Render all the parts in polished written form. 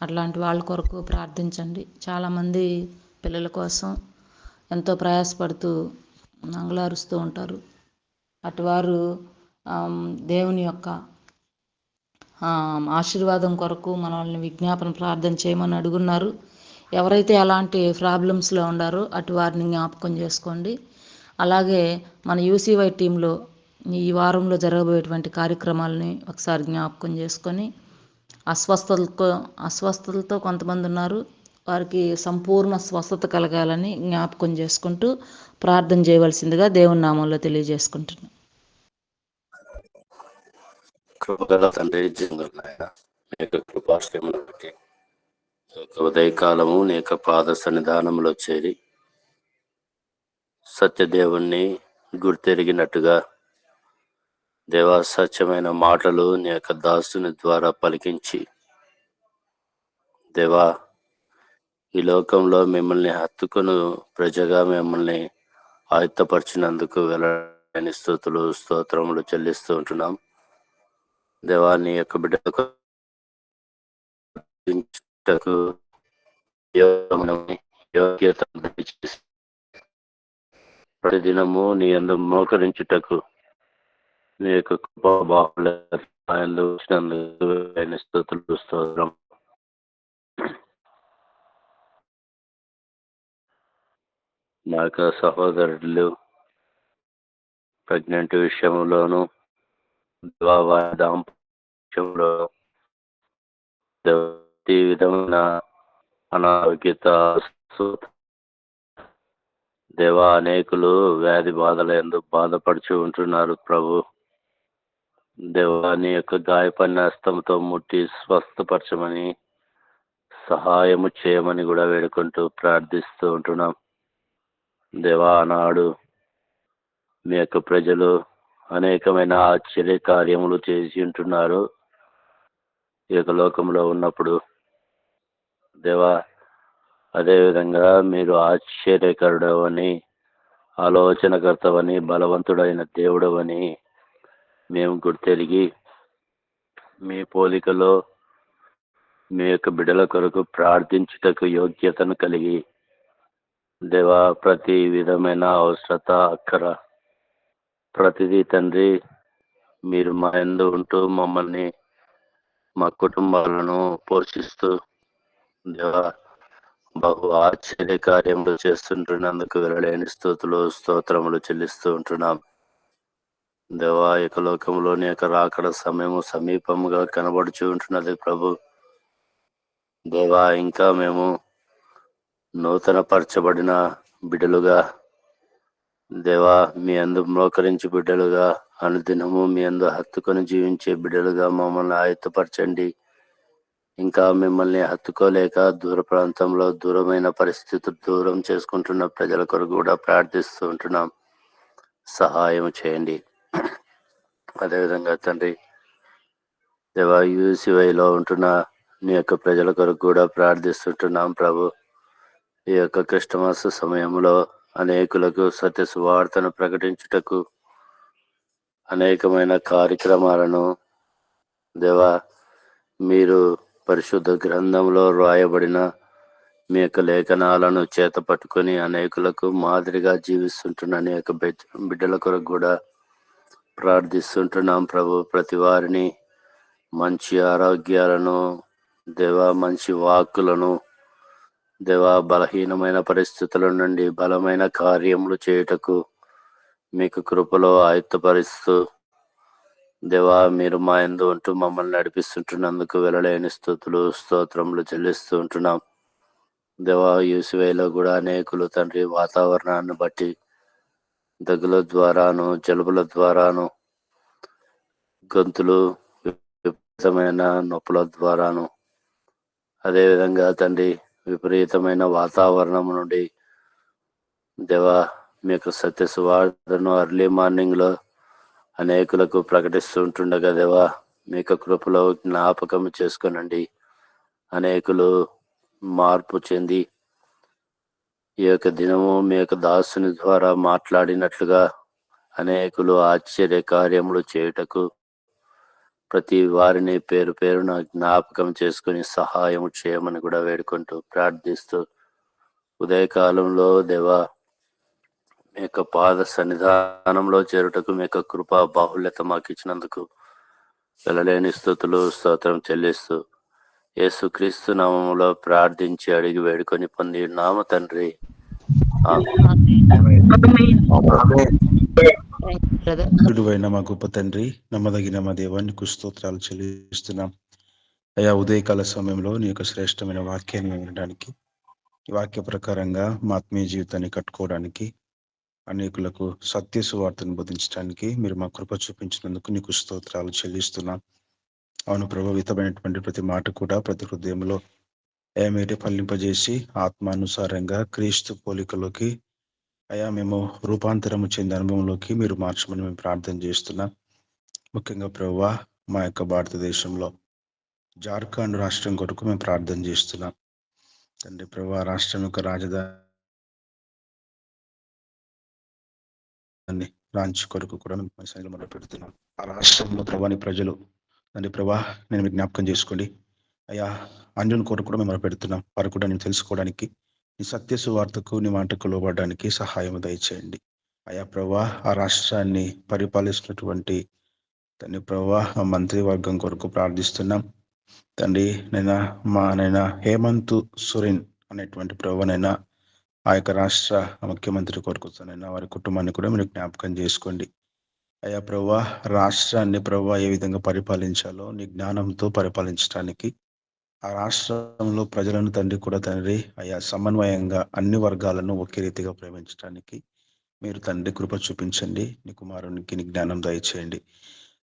అట్లాంటి వాళ్ళ కొరకు ప్రార్థించండి. చాలామంది పిల్లల కోసం ఎంతో ప్రయాసపడుతూ అంగలారుస్తూ ఉంటారు. అటువారు దేవుని యొక్క ఆశీర్వాదం కొరకు మనల్ని విజ్ఞాపన ప్రార్థన చేయమని అడుగున్నారు. ఎవరైతే అలాంటి ప్రాబ్లమ్స్లో ఉండారో అటు వారిని జ్ఞాపకం చేసుకోండి. అలాగే మన యూసీవై టీంలో ఈ వారంలో జరగబోయేటువంటి కార్యక్రమాలని ఒకసారి జ్ఞాపకం చేసుకొని అస్వస్థతలతో కొంతమంది ఉన్నారు, వారికి సంపూర్ణ స్వస్థత కలగాలని జ్ఞాపకం చేసుకుంటూ ప్రార్థన చేయవలసిందిగా దేవుని నామంలో తెలియజేసుకుంటున్నాను. కృపగల తండ్రి, జీవనాయన నీ యొక్క కృపాశ్రమను బట్టి ఉదయకాలము నీ యొక్క పాద సన్నిధానంలో చేరి సత్యదేవుణ్ణి గుర్తెరిగినట్టుగా దేవా సత్యమైన మాటలు నీ యొక్క దాసుని ద్వారా పలికించి దేవా ఈ లోకంలో మిమ్మల్ని హత్తుకుని ప్రజగా మిమ్మల్ని ఆయుత్తపరిచినందుకు వెళ్ళని స్తుతులు స్తోత్రములు చెల్లిస్తూ ఉంటున్నాం. దేవా నీ యొక్క బిడ్డకు యోగ్యత ప్రతిదినము నీ యందు మోకరించుటకు నీ యొక్క కృపా బాహుళ్యందు స్తుతులు స్తోత్రం. నా యొక్క సహోదరులు ప్రెగ్నెంట్ విషయంలోను దాంపత్యంలో ప్రతి విధమైన అనారోగ్యత దేవా అనేకులు వ్యాధి బాధల ఎందుకు బాధపడుచు ఉంటున్నారు. ప్రభు దేవా నీ యొక్క గాయపడిన హస్తంతో ముట్టి స్వస్థపరచమని సహాయము చేయమని కూడా వేడుకుంటూ ప్రార్థిస్తూ ఉంటున్నాం. దేవా ఆనాడు మీ యొక్క ప్రజలు అనేకమైన ఆశ్చర్య కార్యములు చేసి ఉంటున్నారు ఈ యొక్క లోకంలో ఉన్నప్పుడు. దేవా అదేవిధంగా మీరు ఆశ్చర్యకరుడవని, ఆలోచనకర్తవని, బలవంతుడైన దేవుడవని మేము గుర్తెరిగి మీ పోలికలో మీ యొక్క బిడ్డల కొరకు ప్రార్థించుటకు యోగ్యతను కలిగి దేవా ప్రతి విధమైన అవసరత అక్కర ప్రతిదీ తండ్రి మీరు మా యందు ఉంటూ మమ్మల్ని మా కుటుంబాలను పోషిస్తూ దేవా బహు ఆశ్చర్య కార్యములు చేస్తుంటున్నందుకు వెళ్ళలేని స్తుతులు స్తోత్రములు చెల్లిస్తూ ఉంటున్నాం. దేవా యొక్క లోకంలోని యొక్క రాకడ సమయము సమీపముగా కనబడుచు ఉంటున్నది. ప్రభు దేవా ఇంకా మేము నూతన పరచబడిన బిడ్డలుగా దేవా మీ అందు మోకరించి బిడ్డలుగా అనుదినము మీ అందు హత్తుకొని జీవించే బిడ్డలుగా మమ్మల్ని ఆయుత్తపరచండి. ఇంకా మిమ్మల్ని హత్తుకోలేక దూర ప్రాంతంలో దూరమైన పరిస్థితులు దూరం చేసుకుంటున్న ప్రజల కొరకు కూడా ప్రార్థిస్తూ ఉంటున్నాం. సహాయం చేయండి. అదేవిధంగా తండ్రి దేవా యూసీవైలో ఉంటున్న నీ యొక్క ప్రజల కొరకు కూడా ప్రార్థిస్తుంటున్నాం. ప్రభు ఈ యొక్క క్రిస్టమస్ సమయంలో అనేకులకు సత్య సువార్తను ప్రకటించుటకు అనేకమైన కార్యక్రమాలను దేవా మీరు పరిశుద్ధ గ్రంథంలో రాయబడిన మీ యొక్క లేఖనాలను చేత పట్టుకొని అనేకులకు మాదిరిగా జీవిస్తుంటున్న అనేక బిడ్డల కొరకు కూడా ప్రార్థిస్తుంటున్నాం. ప్రభు ప్రతి వారిని మంచి ఆరోగ్యాలను దేవా, మంచి వాక్కులను దేవా, బలహీనమైన పరిస్థితుల నుండి బలమైన కార్యములు చేయుటకు మీకు కృపలో ఆయుత్తపరుస్తూ దేవా మీరు మా యందు ఉంటూ మమ్మల్ని నడిపిస్తుంటున్నందుకు వెళ్ళలేని స్తుతులు స్తోత్రములు చెల్లిస్తూ ఉంటున్నాం. దేవా యూసీవైలో కూడా అనేకులు తండ్రి వాతావరణాన్ని బట్టి దగ్గుల ద్వారాను, జలుబుల ద్వారాను, గొంతులు విపరీతమైన నొప్పుల ద్వారాను, అదేవిధంగా తండ్రి విపరీతమైన వాతావరణం నుండి దేవా మీ యొక్క సత్య సువార్తను అర్లీ మార్నింగ్లో అనేకులకు ప్రకటిస్తూ ఉంటుండగా దేవా మీ యొక్క కృపలో జ్ఞాపకం చేసుకునండి. అనేకులు మార్పు చెంది ఈ యొక్క దినము మీ యొక్క దాసుని ద్వారా మాట్లాడినట్లుగా అనేకులు ఆశ్చర్య కార్యములు చేయుటకు ప్రతి వారిని పేరు పేరున జ్ఞాపకం చేసుకుని సహాయం చేయమని కూడా వేడుకుంటూ ప్రార్థిస్తూ ఉదయకాలంలో దేవా మీ యొక్క పాద సన్నిధానంలో చేరుటకు మీ యొక్క కృపా బాహుళ్యత మాకు ఇచ్చినందుకు వెళ్ళలేని స్థుతులు స్తోత్రం చెల్లిస్తూ యేసుక్రీస్తు నామములో ప్రార్థించి అడిగి వేడుకొని పొంది నామ తండ్రి. అయిన మా గొప్ప తండ్రి, నమ్మదగిన మా దేవానికి స్తోత్రాలు చెల్లిస్తున్నాం. అయా ఉదయకాల సమయంలో నీ యొక్క శ్రేష్టమైన వాక్యాన్ని వినడానికి, ఈ వాక్య ప్రకారంగా మా ఆత్మీయ జీవితాన్ని కట్టుకోవడానికి, అనేకులకు సత్య సువార్తను బోధించడానికి మీరు మా కృప చూపించినందుకు నీకు స్తోత్రాలు చెల్లిస్తున్నాం. అవును ప్రభావితమైనటువంటి ప్రతి మాట కూడా ప్రతి హృదయంలో ఏమిటి ఫలింపజేసి ఆత్మానుసారంగా క్రీస్తు పోలికలోకి అయా మేము రూపాంతరము చెందే అనుభవంలోకి మీరు మార్చమని మేము ప్రార్థన చేస్తున్నాం. ముఖ్యంగా ప్రభువా మా యొక్క భారతదేశంలో జార్ఖండ్ రాష్ట్రం కొరకు మేము ప్రార్థన చేస్తున్నాం తండ్రి. ప్రభువా రాష్ట్రం యొక్క రాజధాని రాంచి కొరకు కూడా మేము మొదలు పెడుతున్నాం. ఆ రాష్ట్రంలో ప్రభాని ప్రజలు తండ్రి ప్రభా నేను మీకు జ్ఞాపకం చేసుకోండి అయ్యా. అన్యుల కొరకు కూడా మేము పెడుతున్నాం. వారు కూడా నేను తెలుసుకోవడానికి, నీ సత్య సువార్తకు నీ మాటకు లోబడడానికి సహాయం దయచేయండి అయా ప్రభా. ఆ రాష్ట్రాన్ని పరిపాలిస్తున్నటువంటి తండ్రి ప్రభా ఆ మంత్రివర్గం కొరకు ప్రార్థిస్తున్నాం తండ్రి. నైనా హేమంత్ సోరెన్ అనేటువంటి ప్రభువనైనా ఆ యొక్క రాష్ట్ర ముఖ్యమంత్రి కొరకు వారి కుటుంబాన్ని కూడా మీరు జ్ఞాపకం చేసుకోండి అయ్యా ప్రభువా. రాష్ట్రాన్ని ప్రభువా ఏ విధంగా పరిపాలించాలో నీ జ్ఞానంతో పరిపాలించడానికి, ఆ రాష్ట్రంలో ప్రజలను తండ్రి కూడా తండ్రి అయ్యా సమన్వయంగా అన్ని వర్గాలను ఒకే రీతిగా ప్రేమించడానికి మీరు తండ్రి కృప చూపించండి. నీ కుమారునికి నీ జ్ఞానం దయచేయండి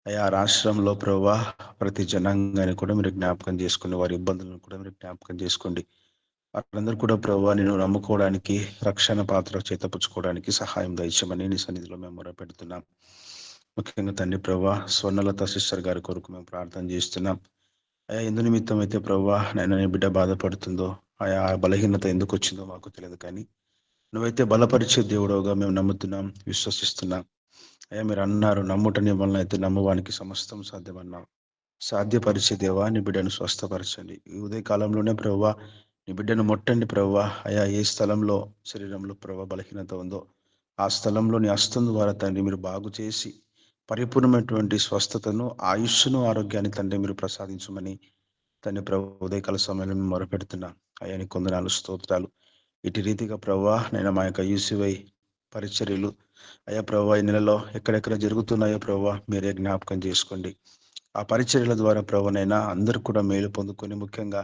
అయ్యా. రాష్ట్రంలో ప్రభువా ప్రతి జనాంగాన్ని కూడా మీరు జ్ఞాపకం చేసుకోండి, వారి ఇబ్బందులను కూడా మీరు జ్ఞాపకం చేసుకోండి. వారందరూ కూడా ప్రభువా నేను నమ్ముకోవడానికి, రక్షణ పాత్ర చేతపుచ్చుకోవడానికి సహాయం దయచేయమని నీ సన్నిధిలో మేము మొరపెడుతున్నాం. ముఖ్యంగా తండ్రి ప్రభువా స్వర్ణలత సిస్టర్ గారి కొరకు మేము ప్రార్థన చేస్తున్నాం అయా. ఎందు నిమిత్తం అయితే ప్రభువా నేను నీ బిడ్డ బాధపడుతుందో, ఆయా బలహీనత ఎందుకు వచ్చిందో మాకు తెలియదు, కానీ నువ్వైతే బలపరిచే దేవుడవుగా మేము నమ్ముతున్నాం, విశ్వసిస్తున్నాం అయ్యా. మీరు అన్నారు నమ్ముటని వలన అయితే నమ్మువానికి సమస్తం సాధ్యమన్నావు. సాధ్యపరిచే దేవా నీ బిడ్డను స్వస్థపరచండి. ఈ ఉదయ కాలంలోనే ప్రభువా నీ బిడ్డను ముట్టండి ప్రభువా. అయా ఏ స్థలంలో శరీరంలో ప్రభువా బలహీనత ఉందో ఆ స్థలంలో నీ హస్తం ద్వారా తండ్రి మీరు బాగు చేసి పరిపూర్ణమైనటువంటి స్వస్థతను, ఆయుష్ను, ఆరోగ్యాన్ని తండ్రి మీరు ప్రసాదించమని తండ్రి ప్రభు ఉదయకాల సమయంలో మేము మొరపెడుతున్నాం అయ్యా. నీ కొందనాలు స్తోత్రాలు. ఇటు రీతిగా ప్రభువా నేను మా యొక్క యూసీవై పరిచర్యలు అయ్యా ప్రభువా ఈ నెలలో ఎక్కడెక్కడ జరుగుతున్నాయో ప్రభువా మీరే జ్ఞాపకం చేసుకోండి. ఆ పరిచర్యల ద్వారా ప్రభువనైనా అందరూ కూడా మేలు పొందుకొని, ముఖ్యంగా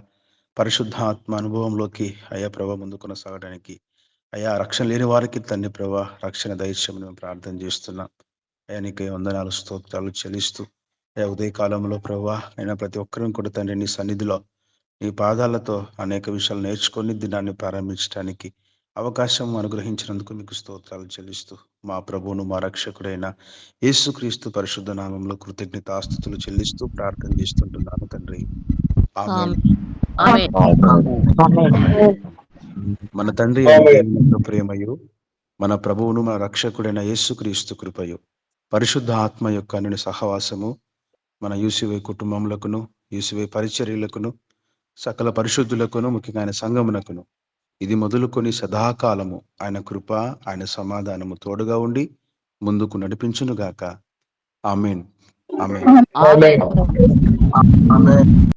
పరిశుద్ధ ఆత్మ అనుభవంలోకి అయ్యా ప్రభు ముందు కొనసాగడానికి అయ్యా రక్షణ లేని వారికి తండ్రి ప్రభా రక్షణ దయచేయమని మేము ప్రార్థన చేస్తున్నాం అయ్యా. నీకే వందనాలు స్తోత్రాలు చెల్లిస్తూ అయ్యా ఉదయకాలంలో ప్రభా అయినా ప్రతి ఒక్కరిని కూడా తండ్రి నీ సన్నిధిలో నీ పాదాలతో అనేక విషయాలు నేర్చుకొని దినాన్ని ప్రారంభించడానికి అవకాశం అనుగ్రహించినందుకు మీకు స్తోత్రాలు చెల్లిస్తూ మా ప్రభువును మా రక్షకుడైన యేసుక్రీస్తు పరిశుద్ధ నామంలో కృతజ్ఞతాస్తుతులు చెల్లిస్తూ ప్రార్థన చేస్తుంటున్నాను తండ్రి. ఆమేన్. మన తండ్రి అయిన ప్రేమయు, మన ప్రభువును మన రక్షకుడైన యేసుక్రీస్తు కృపయు, పరిశుద్ధ ఆత్మ యొక్క అన్ని సహవాసము మన యూసీవై కుటుంబములకును, యూసీవై పరిచర్యలకును, సకల పరిశుద్ధులకును, ముఖ్యంగా ఆయన సంఘమునకును ఇది మొదలుకొని సదాకాలము ఆయన కృప, ఆయన సమాధానము తోడుగా ఉండి ముందుకు నడిపించునుగాక. ఆమేన్. ఆమేన్.